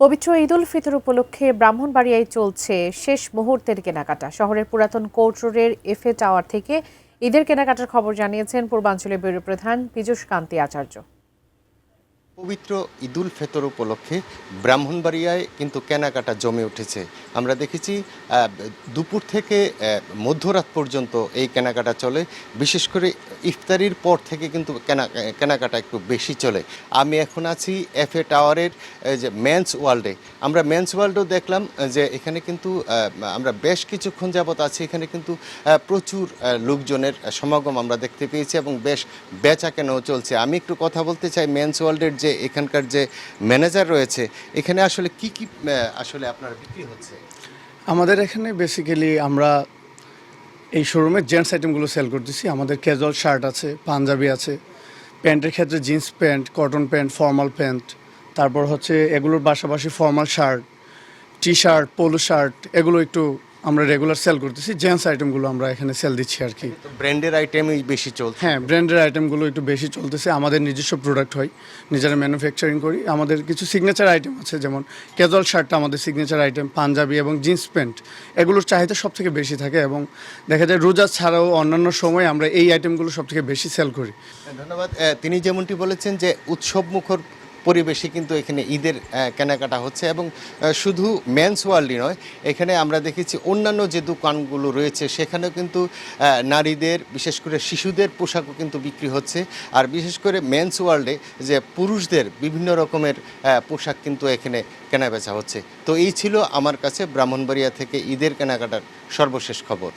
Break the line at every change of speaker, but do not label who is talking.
পবিত্র ঈদ উল ফিতর উপলক্ষে ব্রাহ্মণবাড়িয়ায় চলছে শেষ মুহূর্তের কেনাকাটা। শহরের পুরাতন কোর্ট রোডের এফএ টাওয়ার থেকে ঈদের কেনাকাটার খবর জানিয়েছেন পূর্বাঞ্চলের ব্যুরো প্রধান পীযূষ কান্তি আচার্য।
পবিত্র ঈদ উল ফিতর উপলক্ষে ব্রাহ্মণবাড়িয়ায় কিন্তু কেনাকাটা জমে উঠেছে। আমরা দেখেছি দুপুর থেকে মধ্যরাত পর্যন্ত এই কেনাকাটা চলে। বিশেষ করে ইফতারির পর থেকে কিন্তু কেনাকাটা একটু বেশি চলে। আমি এখন আছি এফএ টাওয়ারের যে মেন্স ওয়ার্ল্ডে। আমরা মেন্স ওয়ার্ল্ডেও দেখলাম যে এখানে কিন্তু আমরা বেশ কিছুক্ষণ যাবত আছি, এখানে কিন্তু প্রচুর লোকজনের সমাগম আমরা দেখতে পেয়েছি এবং বেশ বেচা কেনাও চলছে। আমি একটু কথা বলতে চাই মেন্স ওয়ার্ল্ডের যে এখানকার যে ম্যানেজার রয়েছে, এখানে আসলে কি আসলে আপনার বিক্রি হচ্ছে?
আমাদের এখানে বেসিক্যালি আমরা এই শোরুমে জেন্টস আইটেমগুলো সেল করতেছি। আমাদের ক্যাজুয়াল শার্ট আছে, পাঞ্জাবি আছে, প্যান্টের ক্ষেত্রে jeans pant, cotton pant, formal pant, তারপর হচ্ছে এগুলোর পাশাপাশি formal shirt, T shirt, polo shirt, এগুলো একটু আমরা রেগুলার সেল করতেছি। জেন্টস আইটেমগুলো আমরা এখানে সেল দিচ্ছি আর কি।
ব্র্যান্ডের আইটেমই বেশি চলছে।
হ্যাঁ, ব্র্যান্ডের আইটেমগুলো একটু বেশি চলতেছে। আমাদের নিজস্ব প্রোডাক্ট হয়, নিজেরা ম্যানুফ্যাকচারিং করি। আমাদের কিছু সিগনেচার আইটেম আছে, যেমন ক্যাজুয়াল শার্টটা আমাদের সিগনেচার আইটেম, পাঞ্জাবি এবং জিন্স প্যান্ট, এগুলোর চাহিদা সব থেকে বেশি থাকে এবং দেখা যায় রোজা ছাড়াও অন্যান্য সময় আমরা এই আইটেমগুলো সব থেকে বেশি সেল করি।
ধন্যবাদ। তিনি যেমনটি বলেছেন যে উৎসবমুখর পরিবেশে কিন্তু এখানে ঈদের কেনাকাটা হচ্ছে এবং শুধু মেন্স ওয়ার্ল্ডই নয়, এখানে আমরা দেখেছি অন্যান্য যে দোকানগুলো রয়েছে সেখানেও কিন্তু নারীদের, বিশেষ করে শিশুদের পোশাকও কিন্তু বিক্রি হচ্ছে। আর বিশেষ করে মেন্স ওয়ার্ল্ডে যে পুরুষদের বিভিন্ন রকমের পোশাক কিন্তু এখানে কেনাবেচা হচ্ছে। তো এই ছিল আমার কাছে ব্রাহ্মণবাড়িয়া থেকে ঈদের কেনাকাটার সর্বশেষ খবর।